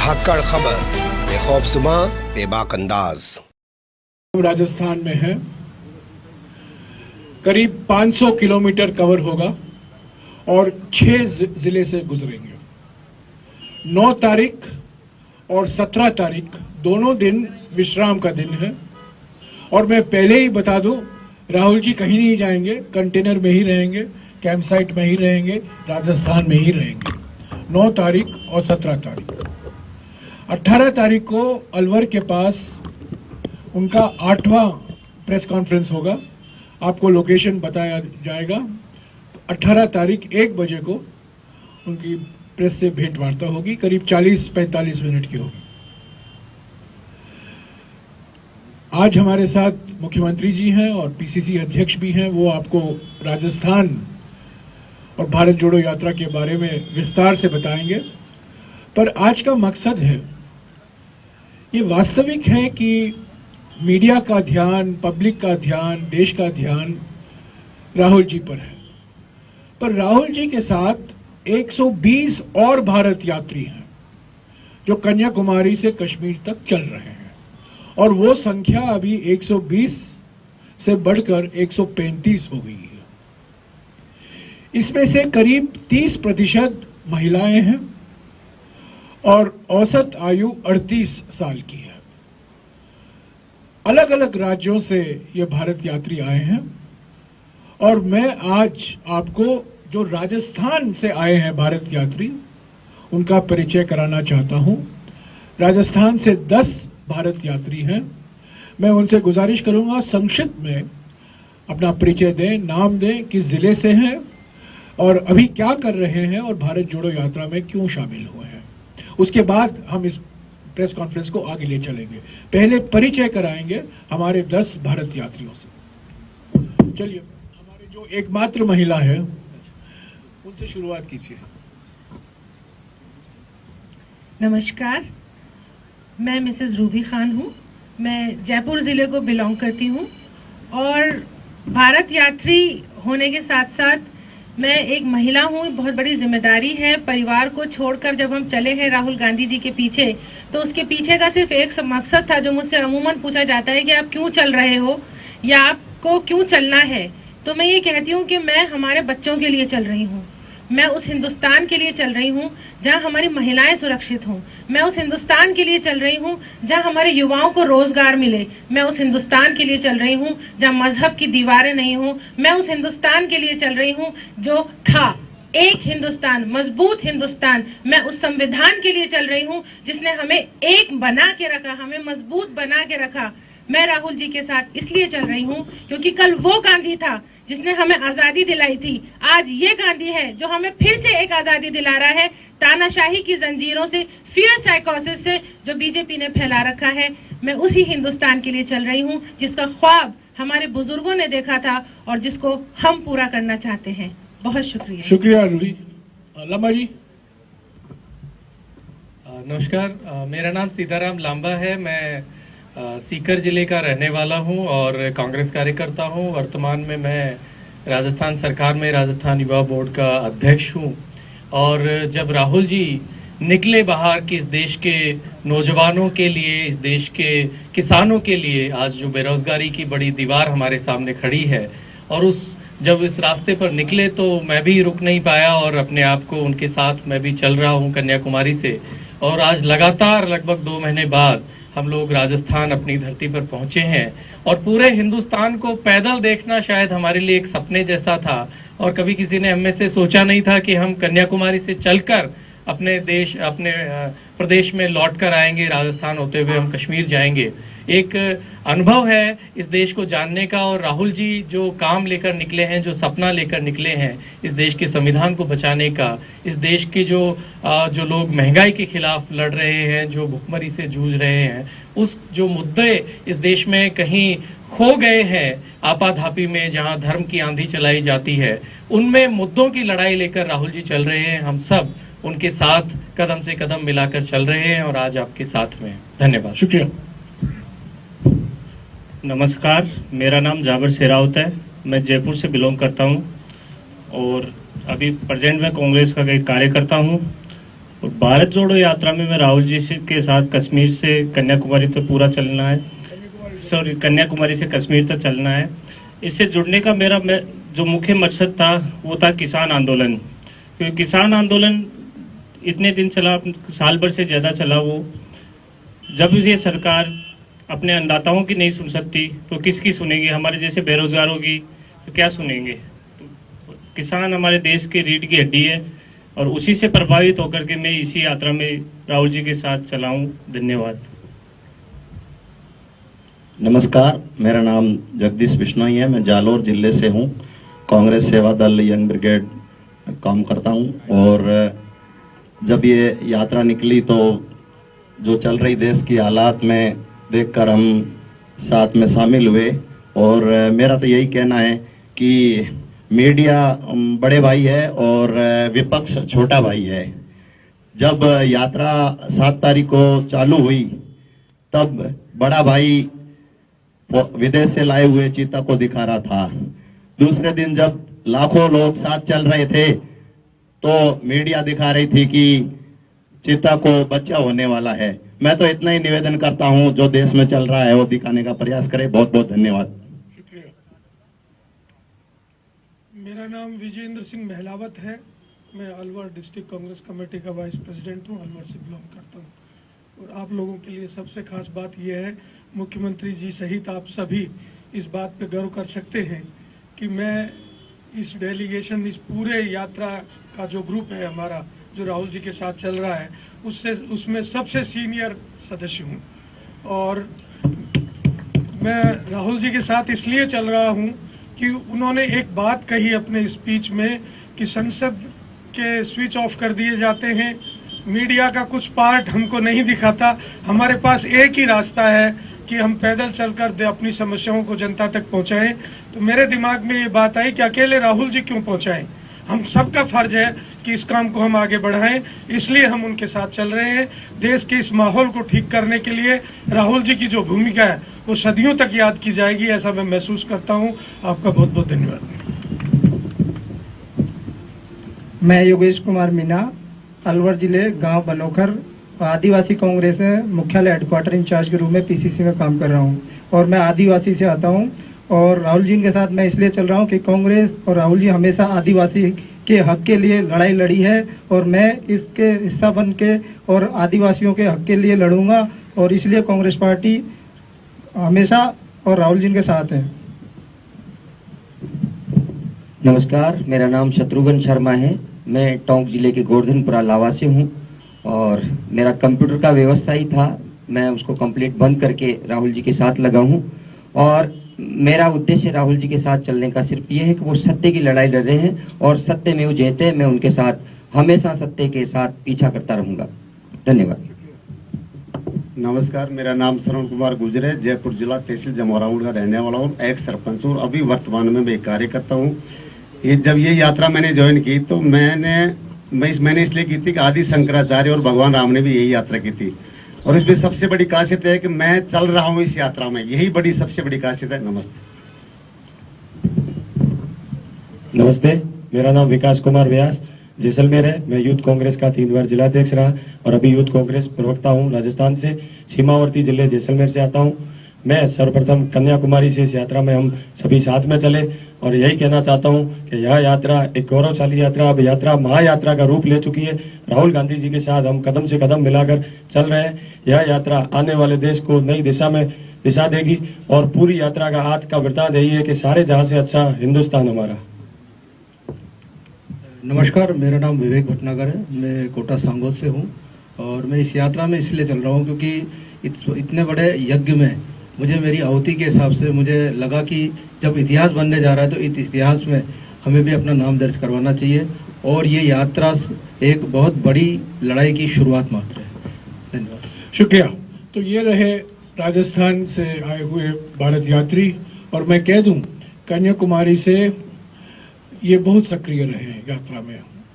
धाकड़ खबर बेखौफसुमा बेबाक अंदाज। राजस्थान में है, करीब 500 किलोमीटर कवर होगा और 6 जिले से गुजरेंगे। 9 तारीख और 17 तारीख दोनों दिन विश्राम का दिन है। और मैं पहले ही बता दूं, राहुल जी कहीं नहीं जाएंगे, कंटेनर में ही रहेंगे, कैंप साइट में ही रहेंगे, राजस्थान में ही रहेंगे। 9 तारीख और 17 तारीख। 18 तारीख को अलवर के पास उनका 8वां प्रेस कॉन्फ्रेंस होगा। आपको लोकेशन बताया जाएगा। 18 तारीख 1 बजे को उनकी प्रेस से भेंट वार्ता होगी, करीब 40-45 मिनट की होगी। आज हमारे साथ मुख्यमंत्री जी हैं और पीसीसी अध्यक्ष भी हैं। वो आपको राजस्थान और भारत जोड़ो यात्रा के बारे में विस्तार से बताएंगे। पर आज का मकसद है, ये वास्तविक है कि मीडिया का ध्यान, पब्लिक का ध्यान, देश का ध्यान राहुल जी पर है। पर राहुल जी के साथ 120 और भारत यात्री हैं जो कन्याकुमारी से कश्मीर तक चल रहे हैं, और वो संख्या अभी 120 से बढ़कर 135 हो गई है। इसमें से करीब 30% महिलाएं हैं और औसत आयु 38 साल की है। अलग अलग राज्यों से ये भारत यात्री आए हैं और मैं आज आपको जो राजस्थान से आए हैं भारत यात्री, उनका परिचय कराना चाहता हूं। राजस्थान से 10 भारत यात्री हैं। मैं उनसे गुजारिश करूंगा संक्षिप्त में अपना परिचय दें, नाम दें, किस जिले से हैं और अभी क्या कर रहे हैं और भारत जोड़ो यात्रा में क्यों शामिल हुए हैं। उसके बाद हम इस प्रेस कॉन्फ्रेंस को आगे ले चलेंगे। पहले परिचय कराएंगे हमारे 10 भारत यात्रियों से। चलिए, हमारे जो एकमात्र महिला है उनसे शुरुआत कीजिए। नमस्कार, मैं मिसेस रूबी खान हूँ। मैं जयपुर जिले को बिलोंग करती हूँ और भारत यात्री होने के साथ साथ मैं एक महिला हूँ। बहुत बड़ी जिम्मेदारी है। परिवार को छोड़कर जब हम चले हैं राहुल गांधी जी के पीछे, तो उसके पीछे का सिर्फ एक मकसद था जो मुझसे अमूमन पूछा जाता है कि आप क्यों चल रहे हो या आपको क्यों चलना है। तो मैं ये कहती हूँ कि मैं हमारे बच्चों के लिए चल रही हूँ। मैं उस हिंदुस्तान के लिए चल रही हूँ जहाँ हमारी महिलाएं सुरक्षित हों। मैं उस हिंदुस्तान के लिए चल रही हूँ जहाँ हमारे युवाओं को रोजगार मिले। मैं उस हिंदुस्तान के लिए चल रही हूँ जहाँ मजहब की दीवारें नहीं हो। मैं उस हिंदुस्तान के लिए चल रही हूँ जो था एक हिंदुस्तान, मजबूत हिंदुस्तान। मैं उस संविधान के लिए चल रही हूँ जिसने हमें एक बना के रखा, हमें मजबूत बना के रखा। मैं राहुल जी के साथ इसलिए चल रही हूँ क्योंकि कल वो गांधी था जिसने हमें आजादी दिलाई थी। आज ये गांधी है जो हमें फिर से एक आजादी दिला रहा है, तानाशाही की जंजीरों से, फियर साइकोसिस से जो बीजेपी ने फैला रखा है। मैं उसी हिंदुस्तान के लिए चल रही हूँ जिसका ख्वाब हमारे बुजुर्गों ने देखा था और जिसको हम पूरा करना चाहते हैं। बहुत शुक्रिया। शुक्रिया रूबी। लांबा जी। नमस्कार, मेरा नाम सीताराम लांबा है। मैं सीकर जिले का रहने वाला हूं और कांग्रेस कार्यकर्ता हूं। वर्तमान में मैं राजस्थान सरकार में राजस्थान युवा बोर्ड का अध्यक्ष हूं। और जब राहुल जी निकले बाहर कि इस देश के नौजवानों के लिए, इस देश के किसानों के लिए आज जो बेरोजगारी की बड़ी दीवार हमारे सामने खड़ी है, और जब इस रास्ते पर निकले तो मैं भी रुक नहीं पाया और अपने आप को उनके साथ मैं भी चल रहा हूं कन्याकुमारी से। और आज लगातार लगभग 2 महीने बाद हम लोग राजस्थान अपनी धरती पर पहुंचे हैं और पूरे हिंदुस्तान को पैदल देखना शायद हमारे लिए एक सपने जैसा था। और कभी किसी ने हम में से सोचा नहीं था कि हम कन्याकुमारी से चलकर अपने प्रदेश में लौट कर आएंगे, राजस्थान होते हुए हम कश्मीर जाएंगे। एक अनुभव है इस देश को जानने का। और राहुल जी जो काम लेकर निकले हैं, जो सपना लेकर निकले हैं इस देश के संविधान को बचाने का, इस देश के जो लोग महंगाई के खिलाफ लड़ रहे हैं, जो भुखमरी से जूझ रहे हैं, उस जो मुद्दे इस देश में कहीं खो गए हैं आपाधापी में, जहां धर्म की आंधी चलाई जाती है, उनमें मुद्दों की लड़ाई लेकर राहुल जी चल रहे हैं। हम सब उनके साथ कदम से कदम मिलाकर चल रहे हैं और आज आपके साथ में। धन्यवाद। शुक्रिया। नमस्कार, मेरा नाम जाबर शेरावत है। मैं जयपुर से बिलोंग करता हूं और अभी प्रेजेंट में कांग्रेस का एक कार्यकर्ता हूं। और भारत जोड़ो यात्रा में मैं राहुल जी के साथ कश्मीर से कन्याकुमारी तक पूरा चलना है, सॉरी कन्याकुमारी से कश्मीर तक चलना है। इससे जुड़ने का मेरा जो मुख्य मकसद था वो था किसान आंदोलन, क्योंकि किसान आंदोलन इतने दिन चला, साल भर से ज़्यादा चला। वो जब ये सरकार अपने अन्नदाताओं की नहीं सुन सकती तो किसकी सुनेगी? हमारे जैसे बेरोजगारों की तो क्या सुनेंगे? तो किसान हमारे देश की रीढ़ की हड्डी है और उसी से प्रभावित होकर के मैं इसी यात्रा में राहुल जी के साथ चला हूँ। धन्यवाद। नमस्कार, मेरा नाम जगदीश बिश्नोई है। मैं जालोर जिले से हूँ। कांग्रेस सेवा दल यंग ब्रिगेड काम करता हूँ। और जब ये यात्रा निकली तो जो चल रही देश की हालात में देखकर हम साथ में शामिल हुए। और मेरा तो यही कहना है कि मीडिया बड़े भाई है और विपक्ष छोटा भाई है। जब यात्रा 7 तारीख को चालू हुई तब बड़ा भाई विदेश से लाए हुए चीता को दिखा रहा था। दूसरे दिन जब लाखों लोग साथ चल रहे थे तो मीडिया दिखा रही थी कि चीता को बच्चा होने वाला है। मैं तो इतना ही निवेदन करता हूं, जो देश में चल रहा है वो दिखाने का प्रयास करें। बहुत बहुत धन्यवाद। शुक्रिया। मेरा नाम विजेंद्र सिंह महलावत है। मैं अलवर डिस्ट्रिक्ट कांग्रेस कमेटी का वाइस प्रेसिडेंट हूं, अलवर से बिलोंग करता हूं। और आप लोगों के लिए सबसे खास बात यह है, मुख्यमंत्री जी सहित आप सभी इस बात पे गर्व कर सकते हैं कि मैं इस डेलीगेशन, इस पूरे यात्रा का जो ग्रुप है हमारा, जो राहुल जी के साथ चल रहा है, उसमें सबसे सीनियर सदस्य हूं। और मैं राहुल जी के साथ इसलिए चल रहा हूं कि उन्होंने एक बात कही अपने स्पीच में कि संसद के स्विच ऑफ कर दिए जाते हैं, मीडिया का कुछ पार्ट हमको नहीं दिखाता, हमारे पास एक ही रास्ता है कि हम पैदल चलकर अपनी समस्याओं को जनता तक पहुंचाएं। तो मेरे दिमाग में ये बात आई कि अकेले राहुल जी क्यों पहुंचाएं? हम सबका फर्ज है कि इस काम को हम आगे बढ़ाएं, इसलिए हम उनके साथ चल रहे हैं। देश के इस माहौल को ठीक करने के लिए राहुल जी की जो भूमिका है वो सदियों तक याद की जाएगी, ऐसा मैं महसूस करता हूं। आपका बहुत बहुत धन्यवाद। मैं योगेश कुमार मीना, अलवर जिले गांव बनोखर आदिवासी कांग्रेस मुख्यालय हेडक्वार्टर इंचार्ज के रूप में पीसीसी में काम कर रहा हूं। और मैं आदिवासी से आता हूं और राहुल जी के साथ मैं इसलिए चल रहा हूं कि कांग्रेस और राहुल जी हमेशा आदिवासी के हक के लिए लड़ाई लड़ी है और मैं इसके हिस्सा बन के और आदिवासियों के हक के लिए लड़ूंगा। और इसलिए कांग्रेस पार्टी हमेशा और राहुल जी के साथ है। नमस्कार, मेरा नाम शत्रुघ्न शर्मा है। मैं टोंक जिले के गोवर्धनपुरा लावा से हूँ और मेरा कंप्यूटर का व्यवसाय था, मैं उसको कंप्लीट बंद करके राहुल जी के साथ लगा हूँ। और मेरा उद्देश्य राहुल जी के साथ चलने का सिर्फ ये है कि वो सत्य की लड़ाई लड़ रहे हैं और सत्य में वो जयते हैं। मैं उनके साथ हमेशा सत्य के साथ पीछा करता रहूंगा। धन्यवाद। नमस्कार, मेरा नाम श्रवण कुमार गुजर है। जयपुर जिला तहसील जमोराउंड का रहने वाला हूँ, एक सरपंच हूँ। अभी वर्तमान में मैं कार्य करता हूँ। जब ये यात्रा मैंने ज्वाइन की तो मैंने इसलिए की थी कि आदि शंकराचार्य और भगवान राम ने भी यही यात्रा की थी। और इसमें सबसे बड़ी खासियत है कि मैं चल रहा हूँ इस यात्रा में, यही बड़ी सबसे बड़ी खासियत है। नमस्ते। नमस्ते, मेरा नाम विकास कुमार व्यास जैसलमेर है। मैं यूथ कांग्रेस का 3 बार जिलाध्यक्ष रहा और अभी यूथ कांग्रेस प्रवक्ता हूँ। राजस्थान से सीमावर्ती जिले जैसलमेर से आता हूँ। मैं सर्वप्रथम कन्याकुमारी से इस यात्रा में हम सभी साथ में चले और यही कहना चाहता हूं कि यह यात्रा एक गौरवशाली यात्रा, अब यात्रा महायात्रा का रूप ले चुकी है। राहुल गांधी जी के साथ हम कदम से कदम मिलाकर चल रहे हैं। यह यात्रा आने वाले देश को नई दिशा में दिशा देगी और पूरी यात्रा का आज का वृत्तांत यही है कि सारे जहां से अच्छा हिंदुस्तान हमारा। नमस्कार, मेरा नाम विवेक भटनागर है। मैं कोटा सांगोद से हूँ और मैं इस यात्रा में इसलिए चल रहा हूँ क्योंकि इतने बड़े यज्ञ में मुझे मेरी आहुति के हिसाब से मुझे लगा कि जब इतिहास बनने जा रहा है तो इस इतिहास में हमें भी अपना नाम दर्ज करवाना चाहिए और ये यात्रा एक बहुत बड़ी लड़ाई की शुरुआत मात्र है। धन्यवाद। शुक्रिया। तो ये रहे राजस्थान से आए हुए भारत यात्री और मैं कह दूं कन्याकुमारी से ये बहुत सक्रिय रहे यात्रा में।